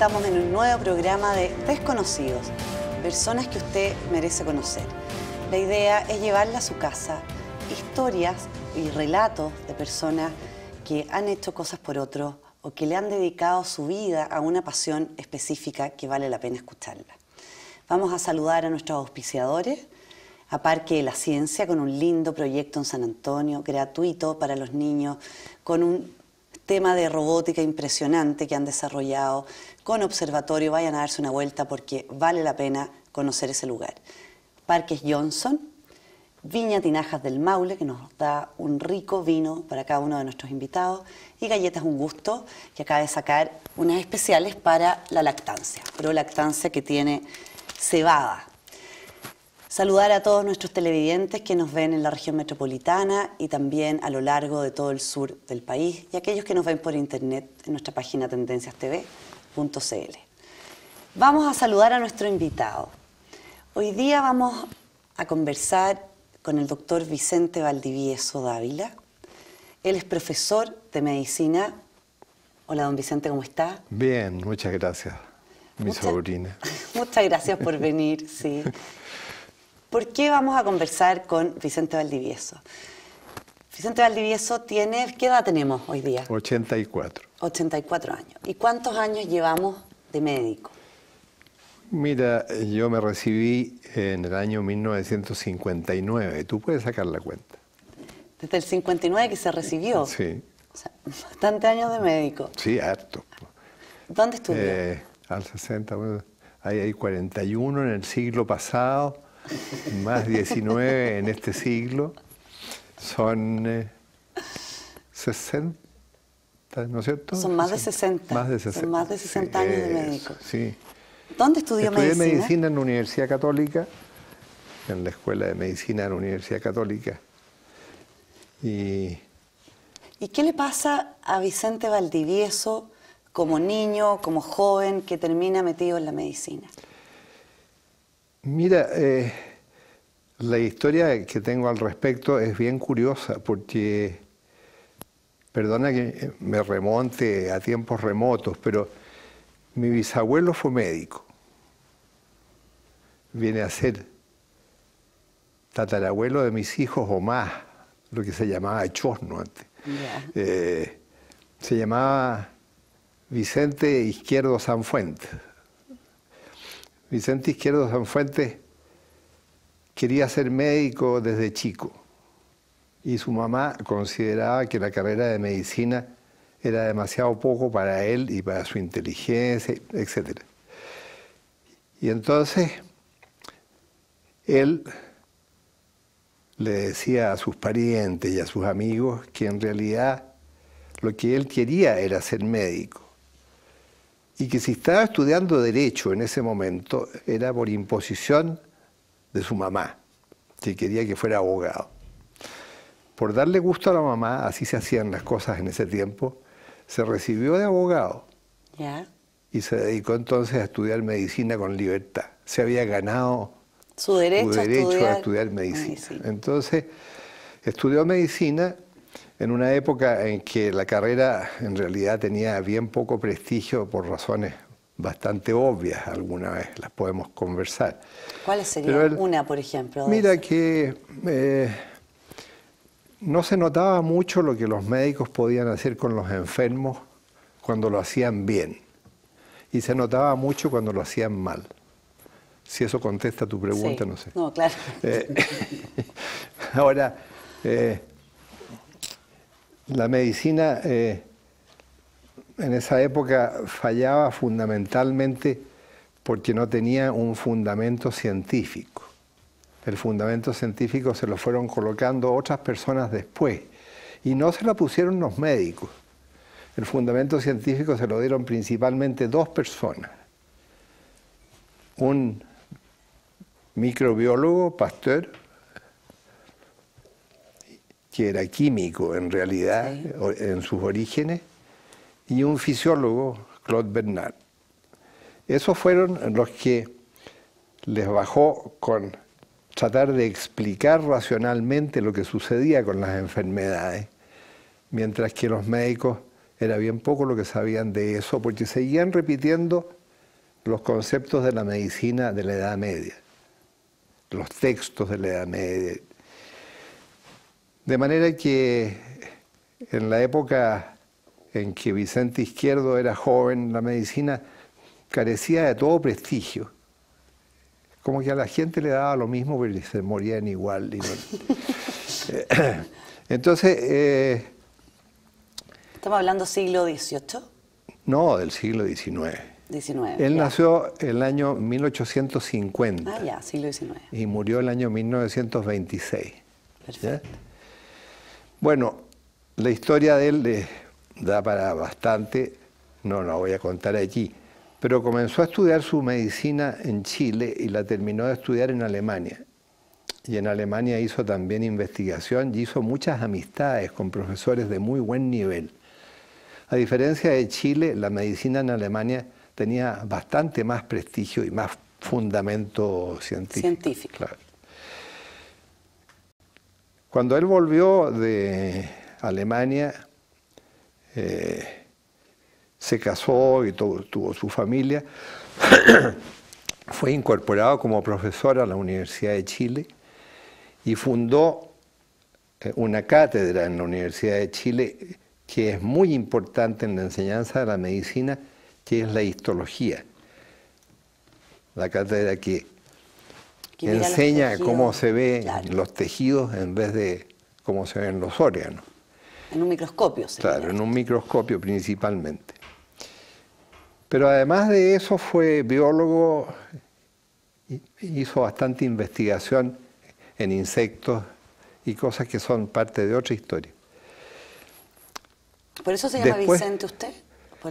estamos en un nuevo programa de Desconocidos, personas que usted merece conocer. La idea es llevarle a su casa historias y relatos de personas que han hecho cosas por otros o que le han dedicado su vida a una pasión específica que vale la pena escucharla. Vamos a saludar a nuestros auspiciadores, a Parque de la Ciencia, con un lindo proyecto en San Antonio, gratuito para los niños, con un tema de robótica impresionante que han desarrollado, con observatorio. Vayan a darse una vuelta porque vale la pena conocer ese lugar. Parques Johnson, Viña Tinajas del Maule, que nos da un rico vino para cada uno de nuestros invitados, y Galletas Un Gusto, que acaba de sacar unas especiales para la lactancia, pero lactancia que tiene cebada. Saludar a todos nuestros televidentes que nos ven en la región metropolitana y también a lo largo de todo el sur del país, y aquellos que nos ven por internet en nuestra página tendenciastv.cl. Vamos a saludar a nuestro invitado. Hoy día vamos a conversar con el doctor Vicente Valdivieso Dávila. Él es profesor de medicina. Hola, don Vicente, ¿cómo está? Bien, muchas gracias, mi sobrina. Muchas gracias por venir, sí. ¿Por qué vamos a conversar con Vicente Valdivieso? Vicente Valdivieso tiene... ¿Qué edad tenemos hoy día? 84. 84 años. ¿Y cuántos años llevamos de médico? Mira, yo me recibí en el año 1959. ¿Tú puedes sacar la cuenta? ¿Desde el 59 que se recibió? Sí. O sea, bastantes años de médico. Sí, harto. ¿Dónde estudió? Al 60, bueno, ahí hay 41 en el siglo pasado, más 19 en este siglo. Son 60, ¿no es cierto? Son más de 60. Más de 60. Son más de 60 años de médico. Sí. ¿Dónde estudió medicina? Estudié medicina en la Universidad Católica, en la Escuela de Medicina de la Universidad Católica. ¿Y qué le pasa a Vicente Valdivieso como niño, como joven, que termina metido en la medicina? Mira, la historia que tengo al respecto es bien curiosa porque, perdona que me remonte a tiempos remotos, pero mi bisabuelo fue médico. Viene a ser tatarabuelo de mis hijos o más, lo que se llamaba chosno antes. Yeah. Se llamaba Vicente Izquierdo Sanfuentes. Vicente Izquierdo Sanfuentes quería ser médico desde chico y su mamá consideraba que la carrera de medicina era demasiado poco para él y para su inteligencia, etc. Y entonces él le decía a sus parientes y a sus amigos que en realidad lo que él quería era ser médico y que si estaba estudiando Derecho en ese momento era por imposición de su mamá, que quería que fuera abogado. Por darle gusto a la mamá, así se hacían las cosas en ese tiempo, se recibió de abogado. Yeah. Y se dedicó entonces a estudiar medicina con libertad. Se había ganado su derecho a estudiar medicina. Entonces, estudió medicina en una época en que la carrera en realidad tenía bien poco prestigio por razones bastante obvias, alguna vez las podemos conversar. ¿Cuáles serían? Una, por ejemplo. Mira que no se notaba mucho lo que los médicos podían hacer con los enfermos cuando lo hacían bien. Y se notaba mucho cuando lo hacían mal. Si eso contesta tu pregunta, sí. No sé. No, claro. Ahora, la medicina en esa época fallaba fundamentalmente porque no tenía un fundamento científico. El fundamento científico se lo fueron colocando otras personas después y no se lo pusieron los médicos. El fundamento científico se lo dieron principalmente dos personas. Un microbiólogo, Pasteur, que era químico en realidad, sí, en sus orígenes, y un fisiólogo, Claude Bernard. Esos fueron los que les bajó con tratar de explicar racionalmente lo que sucedía con las enfermedades, mientras que los médicos Era bien poco lo que sabían de eso, porque seguían repitiendo los conceptos de la medicina de la Edad Media, los textos de la Edad Media. De manera que en la época en que Vicente Izquierdo era joven, la medicina carecía de todo prestigio. Como que a la gente le daba lo mismo, pero se morían igual. Y no. Entonces... ¿Estamos hablando siglo XVIII? No, del siglo XIX. Él ya. nació el año 1850. Ah, ya, siglo XIX. Y murió el año 1926. Perfecto. ¿Ya? Bueno, la historia de él da para bastante, no la voy a contar aquí, pero comenzó a estudiar su medicina en Chile y la terminó de estudiar en Alemania. Y en Alemania hizo también investigación y hizo muchas amistades con profesores de muy buen nivel. A diferencia de Chile, la medicina en Alemania tenía bastante más prestigio y más fundamento científico. Claro. Cuando él volvió de Alemania, se casó y tuvo su familia, fue incorporado como profesor a la Universidad de Chile y fundó una cátedra en la Universidad de Chile que es muy importante en la enseñanza de la medicina, que es la histología. La cátedra que enseña cómo se ven los tejidos en vez de cómo se ven los órganos. En un microscopio. Claro, en un microscopio principalmente. Pero además de eso fue biólogo, hizo bastante investigación en insectos y cosas que son parte de otra historia. ¿Por eso se llama Vicente usted?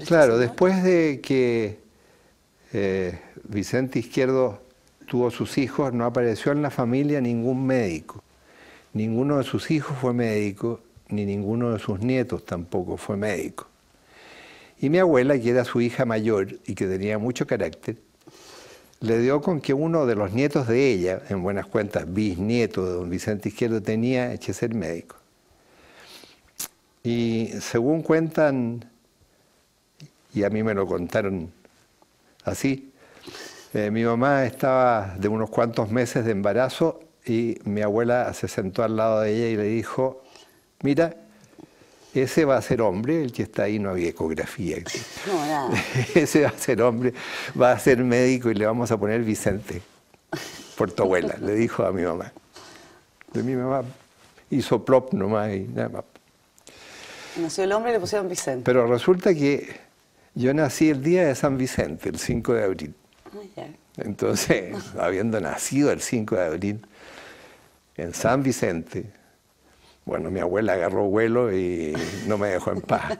Claro, después de que Vicente Izquierdo tuvo sus hijos, no apareció en la familia ningún médico. Ninguno de sus hijos fue médico, ni ninguno de sus nietos tampoco fue médico. Y mi abuela, que era su hija mayor y que tenía mucho carácter, le dio con que uno de los nietos de ella, en buenas cuentas bisnieto de don Vicente Izquierdo, tenía que ser médico. Y según cuentan, y a mí me lo contaron así, mi mamá estaba de unos cuantos meses de embarazo y mi abuela se sentó al lado de ella y le dijo, mira, ese va a ser hombre, el que está ahí, no había ecografía. No, nada. Ese va a ser hombre, va a ser médico y le vamos a poner Vicente, por tu abuela, le dijo a mi mamá. De mi mamá hizo plop nomás y nada más. Nació el hombre y le pusieron Vicente. Pero resulta que yo nací el día de San Vicente, el 5 de abril. Entonces, habiendo nacido el 5 de abril en San Vicente, bueno, mi abuela agarró vuelo y no me dejó en paz.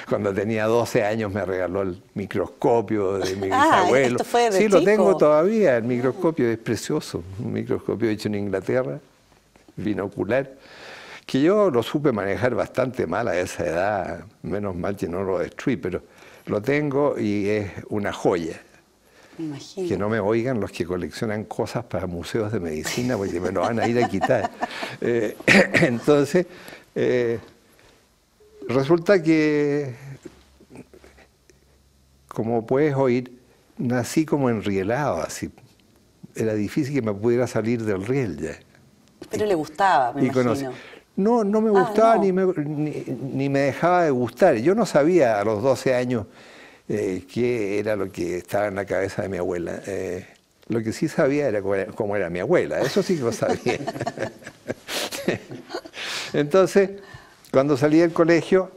Cuando tenía 12 años me regaló el microscopio de mi bisabuelo. ¿Esto fue de sí, chico? Lo tengo todavía, el microscopio es precioso, un microscopio hecho en Inglaterra, binocular, que yo lo supe manejar bastante mal a esa edad, menos mal que no lo destruí, pero lo tengo y es una joya. Me imagino. Que no me oigan los que coleccionan cosas para museos de medicina, porque me lo van a ir a quitar. Entonces, resulta que, como puedes oír, nací como enrielado, así. Era difícil que me pudiera salir del riel ya. Pero le gustaba, me imagino. No me gustaba ni me dejaba de gustar. Yo no sabía a los 12 años qué era lo que estaba en la cabeza de mi abuela. Lo que sí sabía era cómo era mi abuela, eso sí que lo sabía. Entonces, cuando salí del colegio,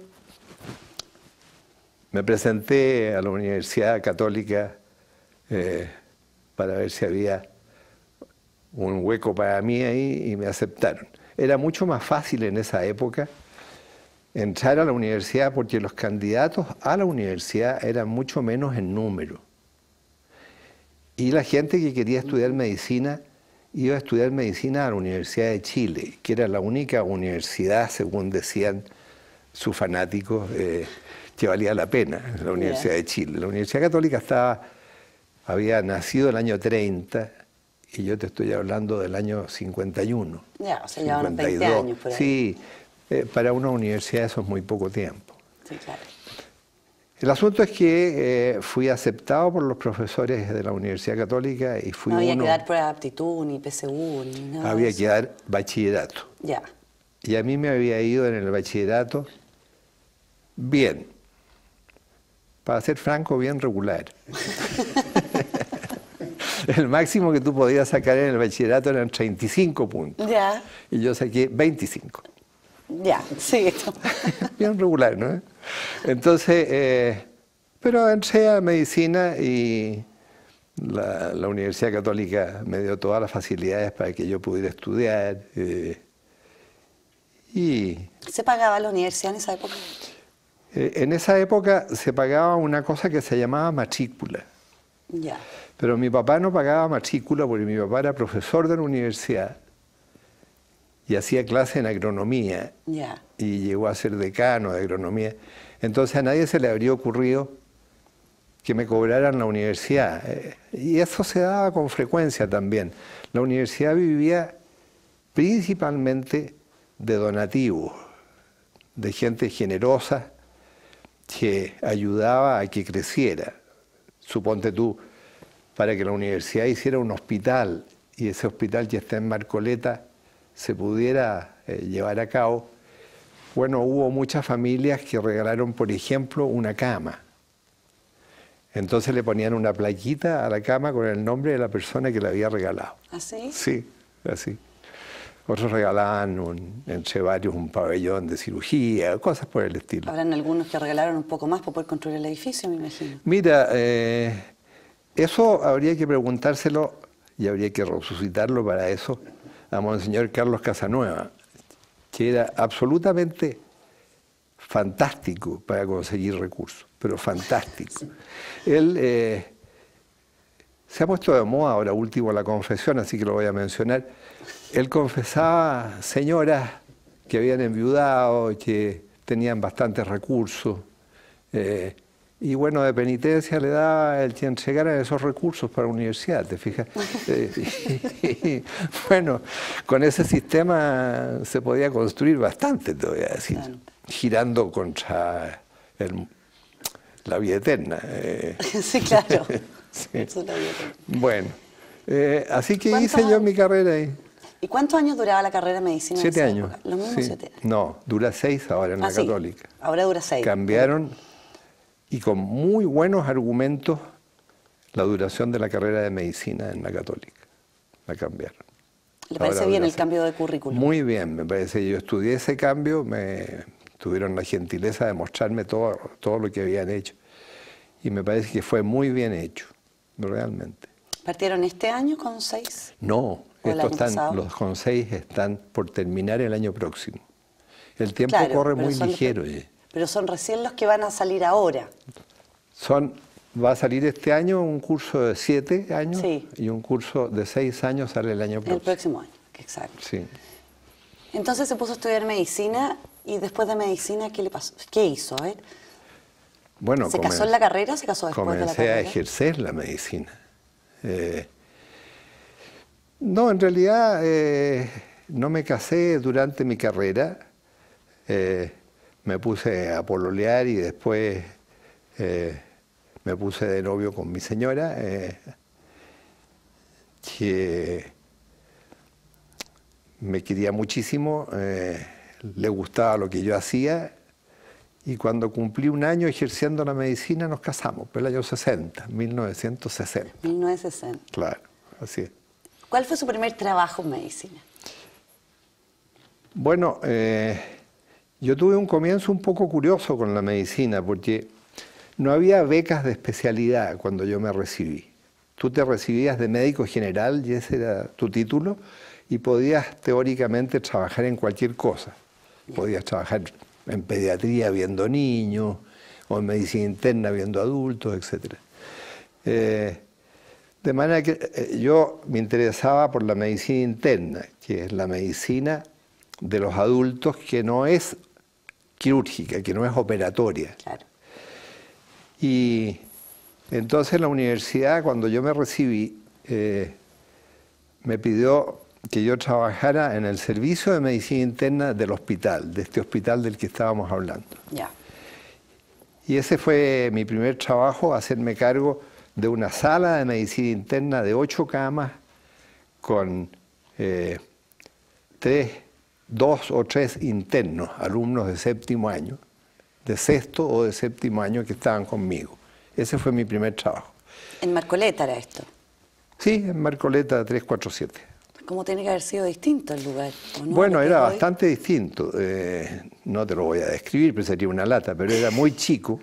me presenté a la Universidad Católica para ver si había un hueco para mí ahí y me aceptaron. Era mucho más fácil en esa época entrar a la universidad porque los candidatos a la universidad eran mucho menos en número. Y la gente que quería estudiar medicina iba a estudiar medicina a la Universidad de Chile, que era la única universidad, según decían sus fanáticos, que valía la pena, la Universidad de Chile. La Universidad Católica había nacido el año 30 y yo te estoy hablando del año 51. Ya, o sea, llevan 20 años por ahí. Sí, para una universidad eso es muy poco tiempo. Sí, claro. El asunto es que fui aceptado por los profesores de la Universidad Católica y fui No había uno... que dar prueba de aptitud, ni PSU, ni nada de Había eso. que dar bachillerato. Ya. Y a mí me había ido en el bachillerato bien. Para ser franco, bien regular. El máximo que tú podías sacar en el bachillerato eran 35 puntos. Ya. Y yo saqué 25. Ya, sí. Bien regular, ¿no? Entonces, pero entré a medicina y la Universidad Católica me dio todas las facilidades para que yo pudiera estudiar. Y ¿Se pagaba la universidad en esa época? en esa época se pagaba una cosa que se llamaba matrícula. Ya. Pero mi papá no pagaba matrícula porque mi papá era profesor de la universidad y hacía clase en agronomía. Ya. Y llegó a ser decano de agronomía. Entonces a nadie se le habría ocurrido que me cobraran la universidad. Y eso se daba con frecuencia también. La universidad vivía principalmente de donativos, de gente generosa que ayudaba a que creciera. Suponte tú, para que la universidad hiciera un hospital y ese hospital que está en Marcoleta se pudiera llevar a cabo. Bueno, hubo muchas familias que regalaron, por ejemplo, una cama. Entonces le ponían una plaquita a la cama con el nombre de la persona que la había regalado. ¿Así? Sí, así. Otros regalaban entre varios un pabellón de cirugía, cosas por el estilo. Habrán algunos que regalaron un poco más para poder construir el edificio, me imagino. Mira, eso habría que preguntárselo y habría que resucitarlo para eso a Monseñor Carlos Casanueva, que era absolutamente fantástico para conseguir recursos, pero fantástico. Él se ha puesto de moda ahora último la confesión, así que lo voy a mencionar. Él confesaba señoras que habían enviudado, que tenían bastantes recursos, y bueno, de penitencia le daba el que entregara esos recursos para la universidad, ¿te fijas? Bueno, con ese sistema se podía construir bastante, te voy a decir, girando contra la vida eterna. Sí, claro. Sí. Eso es la vida eterna. Bueno, así que hice yo mi carrera ahí. ¿Y cuántos años duraba la carrera de medicina? 7 en esa años. época? Los mismos Sí. 7 años. No, dura 6 ahora en la Sí. Católica. Ahora dura 6. Cambiaron y con muy buenos argumentos la duración de la carrera de medicina en la Católica. La cambiaron. ¿Le parece Ahora bien dura el cambio de currículum? Muy bien, me parece. Yo estudié ese cambio, me tuvieron la gentileza de mostrarme todo lo que habían hecho. Y me parece que fue muy bien hecho, realmente. ¿Partieron este año con 6? No, ¿O el año pasado? los con 6 están por terminar el año próximo. El tiempo Claro, corre pero muy son ligero. Pero son recién los que van a salir ahora. Va a salir este año un curso de 7 años Sí. y un curso de 6 años sale el año próximo. El próximo año, exacto. Sí. Entonces se puso a estudiar medicina y después de medicina, ¿qué le pasó? ¿Qué hizo? A ver. Bueno, ¿Se casó en la carrera o se casó después de la comencé a carrera? ejercer la medicina. No, en realidad no me casé durante mi carrera. Me puse a pololear y después me puse de novio con mi señora, que me quería muchísimo, le gustaba lo que yo hacía. Y cuando cumplí un año ejerciendo la medicina nos casamos, por el año 60, 1960. 1960. Claro, así es. ¿Cuál fue su primer trabajo en medicina? Bueno, yo tuve un comienzo un poco curioso con la medicina porque no había becas de especialidad cuando yo me recibí. Tú te recibías de médico general y ese era tu título y podías teóricamente trabajar en cualquier cosa. Podías trabajar en pediatría viendo niños, o en medicina interna viendo adultos, etc. De manera que yo me interesaba por la medicina interna, que es la medicina de los adultos que no es quirúrgica, que no es operatoria. Claro. Y entonces la universidad, cuando yo me recibí, me pidió que yo trabajara en el servicio de medicina interna del hospital, de este hospital del que estábamos hablando. Ya. Y ese fue mi primer trabajo, hacerme cargo de una sala de medicina interna de 8 camas con 2 o 3 internos, alumnos de 7º año, de 6º o de 7º año que estaban conmigo. Ese fue mi primer trabajo. ¿En Marcoleta era esto? Sí, en Marcoleta 347. ¿Cómo tiene que haber sido distinto el lugar? ¿O no? Bueno, era bastante distinto. No te lo voy a describir, pero sería una lata, pero era muy chico.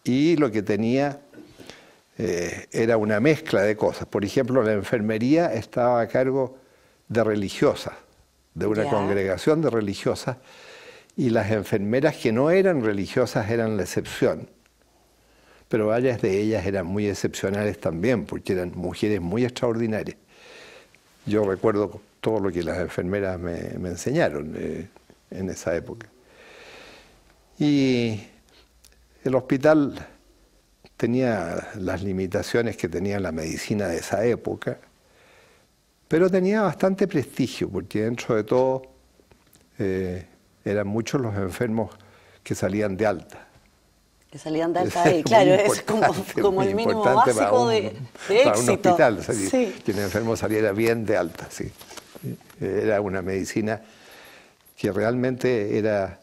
Y lo que tenía era una mezcla de cosas. Por ejemplo, la enfermería estaba a cargo de religiosas, de una congregación de religiosas, y las enfermeras que no eran religiosas eran la excepción. Pero varias de ellas eran muy excepcionales también, porque eran mujeres muy extraordinarias. Yo recuerdo todo lo que las enfermeras me enseñaron en esa época. Y el hospital tenía las limitaciones que tenía la medicina de esa época, pero tenía bastante prestigio, porque dentro de todo eran muchos los enfermos que salían de alta. Que salían de alta ahí, claro, es como el mínimo básico de éxito. Para un hospital, sí. Que un enfermo saliera bien de alta, sí. Era una medicina que realmente era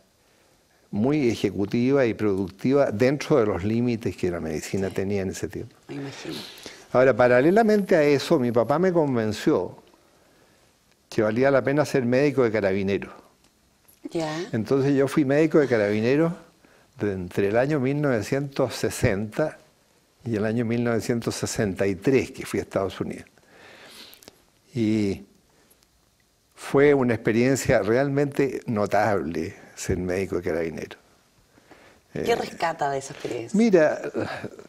muy ejecutiva y productiva dentro de los límites que la medicina tenía en ese tiempo. Me imagino. Ahora, paralelamente a eso, mi papá me convenció que valía la pena ser médico de carabineros. Ya. Entonces yo fui médico de carabineros entre el año 1960 y el año 1963, que fui a Estados Unidos. Y fue una experiencia realmente notable ser médico de carabineros. ¿Qué rescata de esa experiencia? Mira,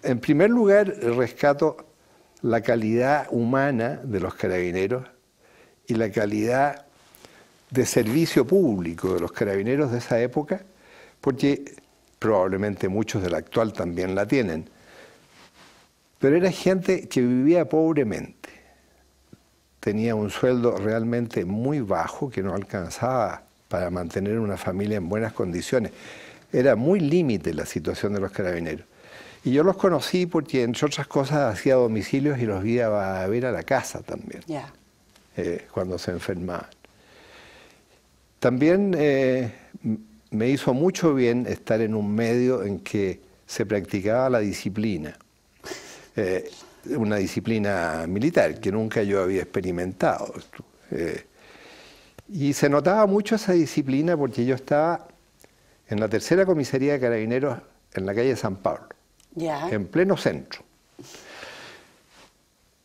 en primer lugar rescato la calidad humana de los carabineros y la calidad de servicio público de los carabineros de esa época, porque probablemente muchos del actual también la tienen. Pero era gente que vivía pobremente. Tenía un sueldo realmente muy bajo que no alcanzaba para mantener una familia en buenas condiciones. Era muy límite la situación de los carabineros. Y yo los conocí porque, entre otras cosas, hacía domicilios y los iba a ver a la casa también, cuando se enfermaban. También me hizo mucho bien estar en un medio en que se practicaba la disciplina, una disciplina militar que nunca yo había experimentado. Y se notaba mucho esa disciplina porque yo estaba en la 3ª comisaría de carabineros en la calle San Pablo, en pleno centro.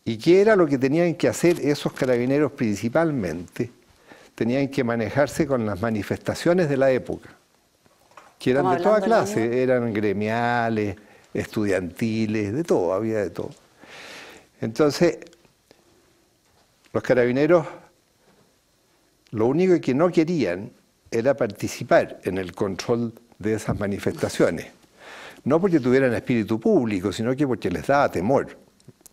¿Y qué era lo que tenían que hacer esos carabineros principalmente? Tenían que manejarse con las manifestaciones de la época, que eran de toda clase, eran gremiales, estudiantiles, de todo, había de todo. Entonces, los carabineros lo único que no querían era participar en el control de esas manifestaciones. No porque tuvieran espíritu público, sino que porque les daba temor.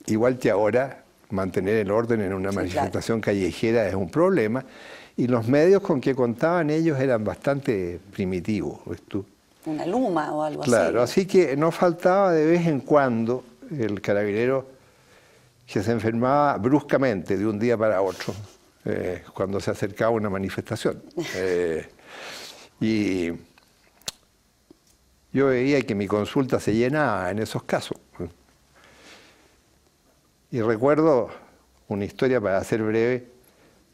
Igual que ahora, mantener el orden en una manifestación callejera es un problema. Y los medios con que contaban ellos eran bastante primitivos. ¿Ves tú? Una luma o algo así. Claro, así que no faltaba de vez en cuando el carabinero que se enfermaba bruscamente de un día para otro, cuando se acercaba una manifestación. Y yo veía que mi consulta se llenaba en esos casos. Y recuerdo una historia, para ser breve,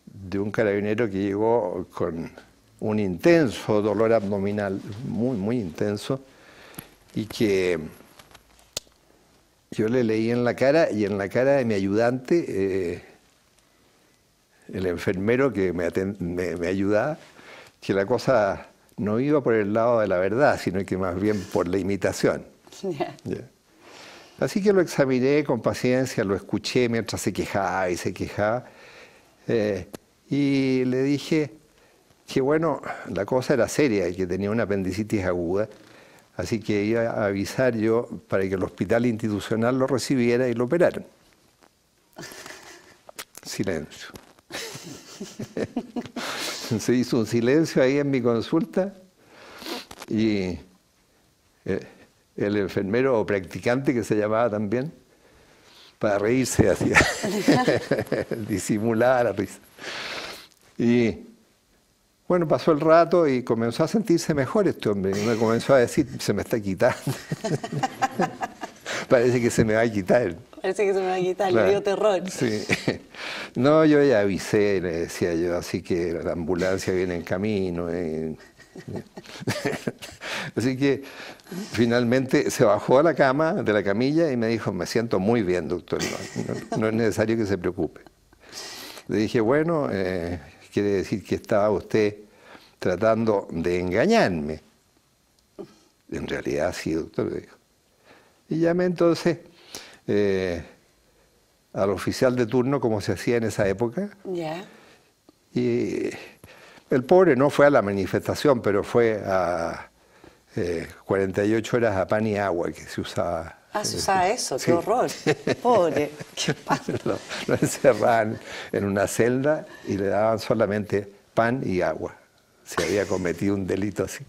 de un carabinero que llegó con un intenso dolor abdominal, muy intenso, y que yo le leí en la cara, y en la cara de mi ayudante, el enfermero que me ayudaba, que la cosa no iba por el lado de la verdad, sino que más bien por la imitación. Así que lo examiné con paciencia, lo escuché mientras se quejaba y se quejaba, y le dije que bueno, la cosa era seria y que tenía una apendicitis aguda, así que iba a avisar yo para que el hospital institucional lo recibiera y lo operaran. Silencio. Se hizo un silencio ahí en mi consulta y el enfermero o practicante que se llamaba también, para reírse hacía, disimulaba la risa. Y bueno, pasó el rato y comenzó a sentirse mejor este hombre. Y me comenzó a decir, se me está quitando. Parece que se me va a quitar. Parece que se me va a quitar, Claro. le dio terror. Sí. No, yo ya avisé, le decía yo, así que la ambulancia viene en camino. Así que finalmente se bajó a la cama, de la camilla, y me dijo, me siento muy bien, doctor, no es necesario que se preocupe. Le dije, bueno, quiere decir que estaba usted tratando de engañarme. En realidad sí, doctor, le dijo. Y llamé entonces al oficial de turno, como se hacía en esa época. Ya. Y el pobre no fue a la manifestación, pero fue a 48 horas a pan y agua que se usaba. Ah, se usaba eso, Sí. qué horror. Pobre, qué pasa. Lo encerraban en una celda y le daban solamente pan y agua. Se había cometido un delito así.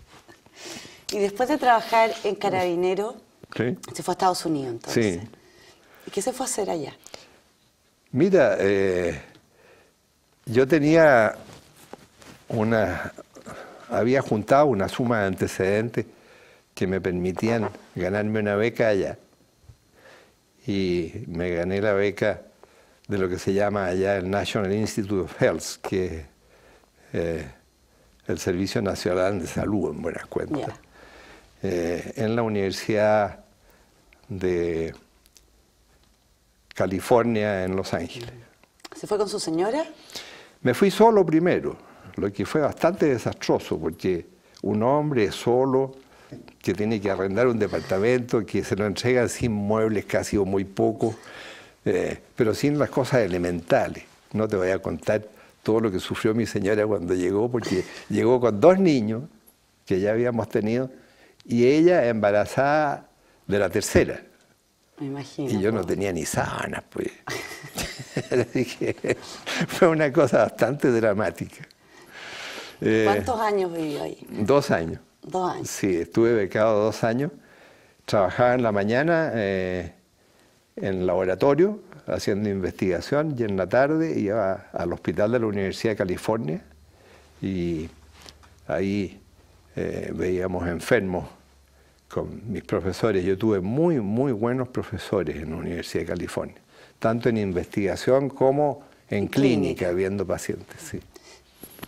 Y después de trabajar en Carabinero, ¿Sí? se fue a Estados Unidos entonces. Sí. ¿Y qué se fue a hacer allá? Mira, yo tenía había juntado una suma de antecedentes que me permitían ganarme una beca allá. Y me gané la beca de lo que se llama allá el National Institute of Health, que es el Servicio Nacional de Salud, en buenas cuentas. Ya. En la Universidad de California en Los Ángeles. ¿Se fue con su señora? Me fui solo primero, lo que fue bastante desastroso, porque un hombre solo que tiene que arrendar un departamento, que se lo entregan sin muebles casi o muy poco, pero sin las cosas elementales. No te voy a contar todo lo que sufrió mi señora cuando llegó, porque llegó con 2 niños que ya habíamos tenido, y ella embarazada de la tercera. Me imagino. Y yo no tenía ni sábanas, pues. Así que fue una cosa bastante dramática. ¿Cuántos años vivió ahí? 2 años. 2 años. Sí, estuve becado 2 años. Trabajaba en la mañana en laboratorio, haciendo investigación, y en la tarde iba al hospital de la Universidad de California y ahí veíamos enfermos con mis profesores. Yo tuve muy, muy buenos profesores en la Universidad de California, tanto en investigación como en clínica, viendo pacientes. Sí.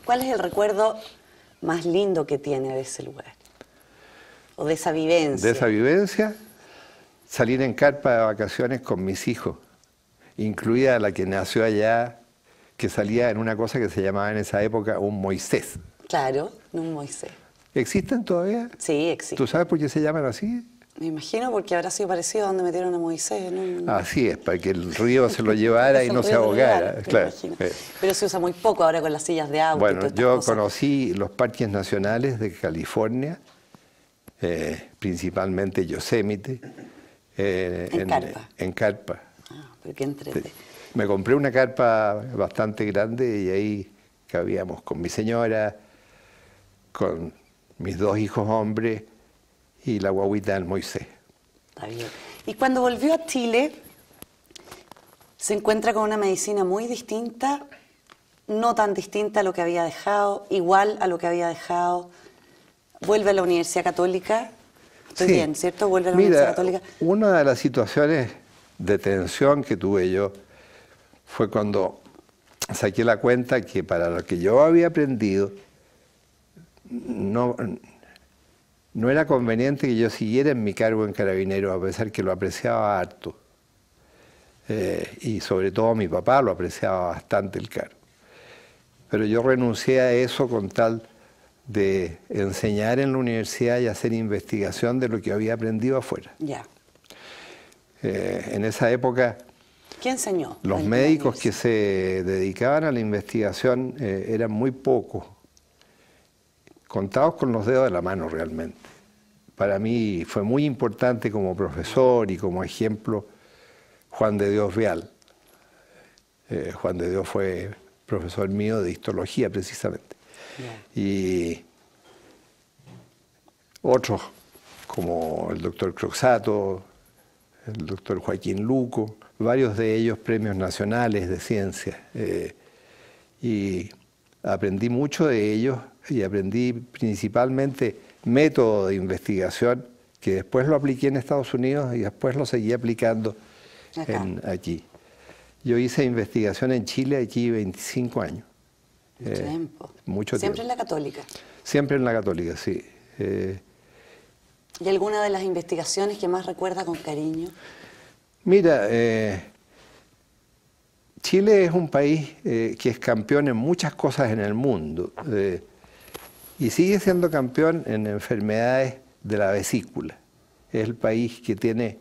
¿Cuál es el recuerdo más lindo que tiene de ese lugar? ¿O de esa vivencia? De esa vivencia, salir en carpa de vacaciones con mis hijos, incluida la que nació allá, que salía en una cosa que se llamaba en esa época un Moisés. Claro, un Moisés. ¿Existen todavía? Sí, existe. ¿Tú sabes por qué se llaman así? Me imagino porque habrá sido parecido a donde metieron a Moisés. Así es, para que el río se lo llevara y no se ahogara. Claro. Pero se usa muy poco ahora con las sillas de auto. Bueno, yo conocí los parques nacionales de California, principalmente Yosemite, en carpa. Ah, pero qué entrete. Me compré una carpa bastante grande y ahí cabíamos con mi señora, con mis 2 hijos hombres y la guaguita del Moisés. Está bien. Y cuando volvió a Chile, se encuentra con una medicina muy distinta, no tan distinta a lo que había dejado, igual a lo que había dejado. Vuelve a la Universidad Católica. Estoy Sí. bien, ¿cierto? Vuelve a la Universidad Católica. Una de las situaciones de tensión que tuve yo fue cuando saqué la cuenta que para lo que yo había aprendido no era conveniente que yo siguiera en mi cargo en Carabineros, a pesar que lo apreciaba harto. Y sobre todo mi papá lo apreciaba bastante el cargo. Pero yo renuncié a eso con tal de enseñar en la universidad y hacer investigación de lo que había aprendido afuera. Ya. En esa época, ¿Qué enseñó? los médicos que se dedicaban a la investigación eran muy pocos, contados con los dedos de la mano realmente. Para mí fue muy importante como profesor y como ejemplo Juan de Dios Vial. Juan de Dios fue profesor mío de histología precisamente. Yeah. Y otros como el doctor Croxatto, el doctor Joaquín Luco, varios de ellos premios nacionales de ciencia. Y aprendí mucho de ellos y aprendí principalmente método de investigación que después lo apliqué en Estados Unidos y después lo seguí aplicando aquí. Yo hice investigación en Chile aquí 25 años. Mucho tiempo. Mucho ¿Siempre tiempo. en la Católica? Siempre en la Católica, sí. ¿Y alguna de las investigaciones que más recuerda con cariño? Mira, Chile es un país que es campeón en muchas cosas en el mundo y sigue siendo campeón en enfermedades de la vesícula. Es el país que tiene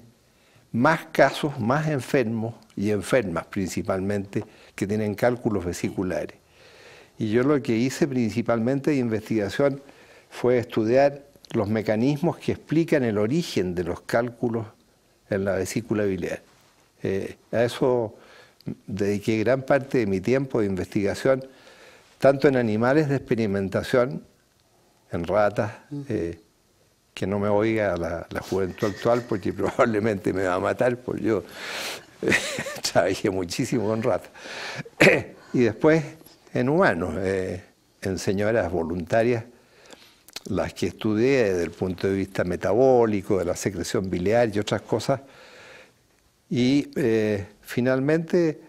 más casos, más enfermos y enfermas principalmente que tienen cálculos vesiculares. Y yo lo que hice principalmente de investigación fue estudiar los mecanismos que explican el origen de los cálculos en la vesícula biliar. A eso dediqué gran parte de mi tiempo de investigación, tanto en animales de experimentación, en ratas, que no me oiga la juventud actual porque probablemente me va a matar, porque yo trabajé muchísimo con ratas. Y después en humanos, en señoras voluntarias, las que estudié desde el punto de vista metabólico, de la secreción biliar y otras cosas. Y finalmente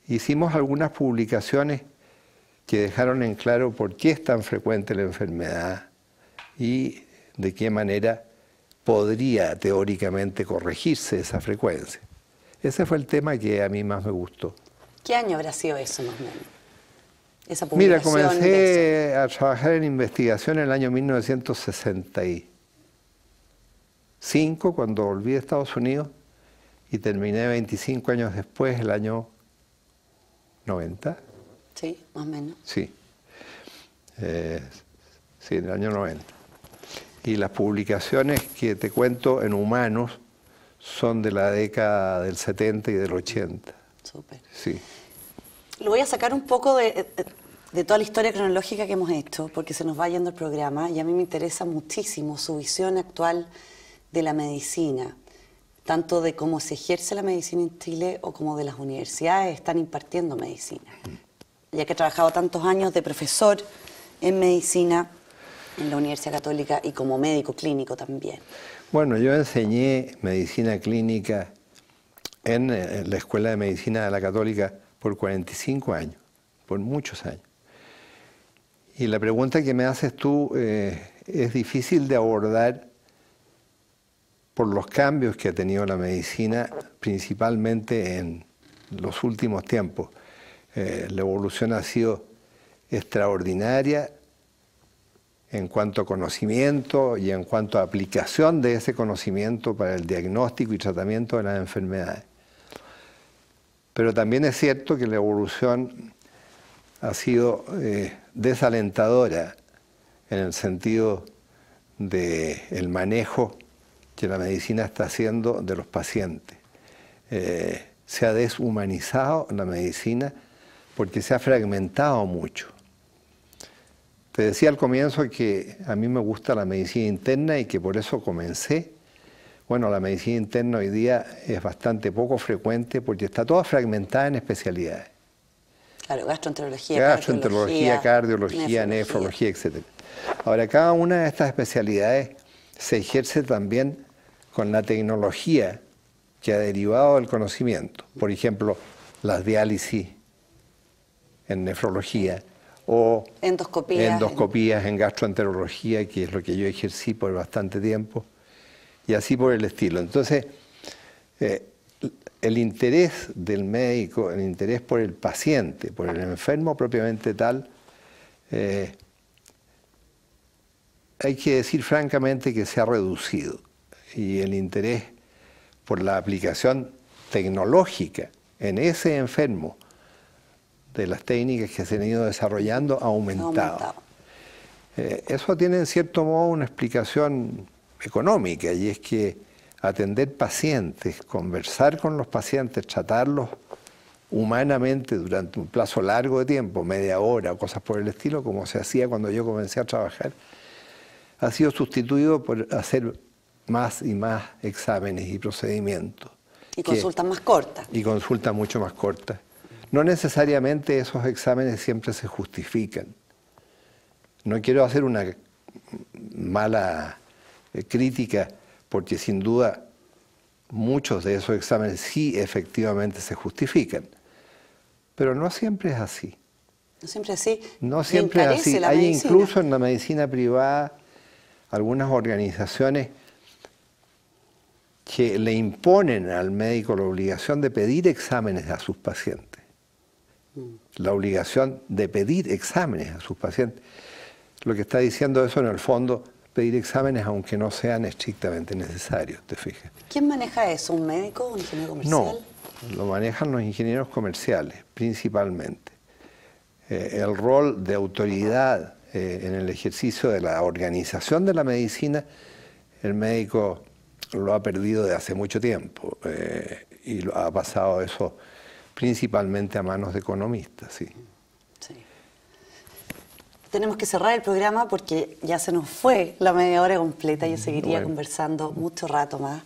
hicimos algunas publicaciones que dejaron en claro por qué es tan frecuente la enfermedad y de qué manera podría teóricamente corregirse esa frecuencia. Ese fue el tema que a mí más me gustó. ¿Qué año habrá sido eso más o menos? Esa Mira, publicación comencé a trabajar en investigación en el año 1965, cuando volví a Estados Unidos, y terminé 25 años después, el año 90. Sí, más o menos. Sí, sí, en el año 90. Y las publicaciones que te cuento en humanos son de la década del 70 y del 80. Súper. Sí. Lo voy a sacar un poco de toda la historia cronológica que hemos hecho, porque se nos va yendo el programa, y a mí me interesa muchísimo su visión actual de la medicina, tanto de cómo se ejerce la medicina en Chile o como de las universidades que están impartiendo medicina. Ya que he trabajado tantos años de profesor en medicina en la Universidad Católica y como médico clínico también. Bueno, yo enseñé medicina clínica en la Escuela de Medicina de la Católica por 45 años, por muchos años. Y la pregunta que me haces tú es difícil de abordar por los cambios que ha tenido la medicina, principalmente en los últimos tiempos. La evolución ha sido extraordinaria en cuanto a conocimiento y en cuanto a aplicación de ese conocimiento para el diagnóstico y tratamiento de las enfermedades. Pero también es cierto que la evolución ha sido desalentadora en el sentido del manejo que la medicina está haciendo de los pacientes. Se ha deshumanizado la medicina porque se ha fragmentado mucho. Te decía al comienzo que a mí me gusta la medicina interna y que por eso comencé. Bueno, la medicina interna hoy día es bastante poco frecuente porque está toda fragmentada en especialidades. Claro, gastroenterología, cardiología, nefrología, etc. Ahora, cada una de estas especialidades se ejerce también con la tecnología que ha derivado del conocimiento. Por ejemplo, las diálisis en nefrología o endoscopías en gastroenterología, que es lo que yo ejercí por bastante tiempo, y así por el estilo. Entonces, el interés del médico, el interés por el paciente, por el enfermo propiamente tal, hay que decir francamente que se ha reducido, y el interés por la aplicación tecnológica en ese enfermo de las técnicas que se han ido desarrollando ha aumentado. Eso tiene en cierto modo una explicación económica, y es que atender pacientes, conversar con los pacientes, tratarlos humanamente durante un plazo largo de tiempo, media hora o cosas por el estilo, como se hacía cuando yo comencé a trabajar, ha sido sustituido por hacer más y más exámenes y procedimientos. Y consultas más cortas. Y consultas mucho más cortas. No necesariamente esos exámenes siempre se justifican. No quiero hacer una mala crítica, porque sin duda muchos de esos exámenes sí efectivamente se justifican. Pero no siempre es así. No siempre es así. No siempre es así. Hay incluso en la medicina privada algunas organizaciones que le imponen al médico la obligación de pedir exámenes a sus pacientes. La obligación de pedir exámenes a sus pacientes. Lo que está diciendo eso en el fondo, pedir exámenes aunque no sean estrictamente necesarios, ¿te fijas? ¿Quién maneja eso? ¿Un médico? ¿Un ingeniero comercial? No, lo manejan los ingenieros comerciales, principalmente. El rol de autoridad en el ejercicio de la organización de la medicina, el médico lo ha perdido de hace mucho tiempo y lo ha pasado eso principalmente a manos de economistas, sí. Sí. Tenemos que cerrar el programa porque ya se nos fue la media hora completa. Yo seguiría conversando mucho rato más.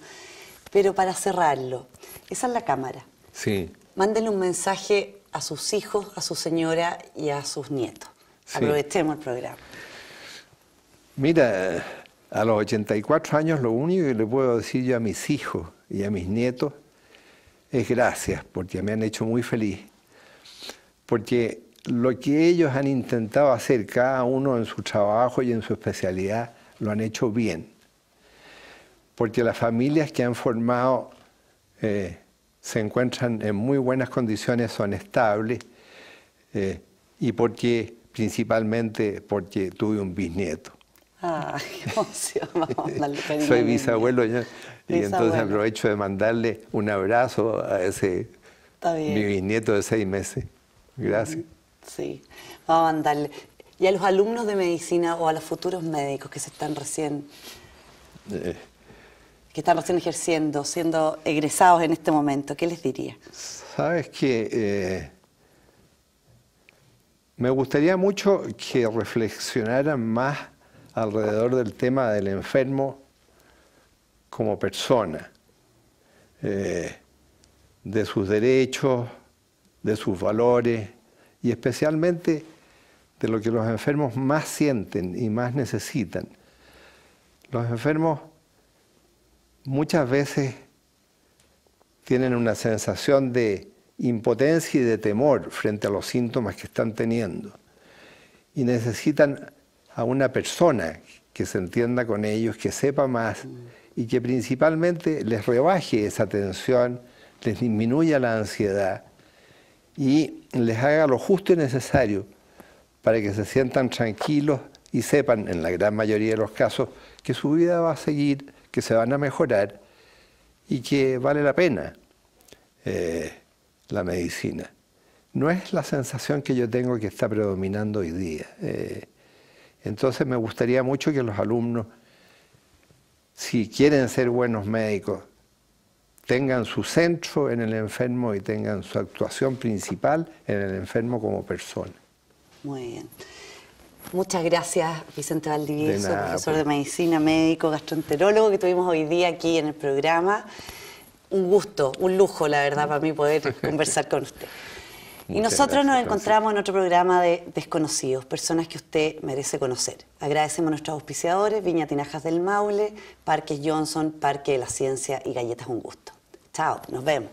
Pero para cerrarlo, esa es la cámara. Sí. Mándenle un mensaje a sus hijos, a su señora y a sus nietos. Sí. Aprovechemos el programa. Mira, a los 84 años lo único que le puedo decir yo a mis hijos y a mis nietos es gracias, porque me han hecho muy feliz. Porque lo que ellos han intentado hacer, cada uno en su trabajo y en su especialidad, lo han hecho bien. Porque las familias que han formado se encuentran en muy buenas condiciones, son estables, y principalmente porque tuve un bisnieto. ¡Ay, qué emoción! Vamos a darle cariño. Soy bisabuelo yo, y entonces aprovecho de mandarle un abrazo a ese mi bisnieto de 6 meses. Gracias. Sí, vamos a mandarle. Y a los alumnos de medicina o a los futuros médicos que se están recién ejerciendo, siendo egresados en este momento, ¿qué les diría? Sabes que me gustaría mucho que reflexionaran más alrededor del tema del enfermo como persona, de sus derechos, de sus valores y especialmente de lo que los enfermos más sienten y más necesitan. Los enfermos muchas veces tienen una sensación de impotencia y de temor frente a los síntomas que están teniendo y necesitan a una persona que se entienda con ellos, que sepa más y que principalmente les rebaje esa tensión, les disminuya la ansiedad y les haga lo justo y necesario para que se sientan tranquilos y sepan, en la gran mayoría de los casos, que su vida va a seguir, que se van a mejorar y que vale la pena la medicina. No es la sensación que yo tengo que está predominando hoy día. Entonces me gustaría mucho que los alumnos, si quieren ser buenos médicos, tengan su centro en el enfermo y tengan su actuación principal en el enfermo como persona. Muy bien. Muchas gracias, Vicente Valdivieso, profesor de medicina, médico, gastroenterólogo, que tuvimos hoy día aquí en el programa. Un gusto, un lujo, la verdad, para mí poder conversar con usted. Y nosotros nos encontramos en otro programa de Desconocidos, personas que usted merece conocer. Agradecemos a nuestros auspiciadores, Viña Tinajas del Maule, Parques Johnson, Parque de la Ciencia y Galletas Un Gusto. Chao, nos vemos.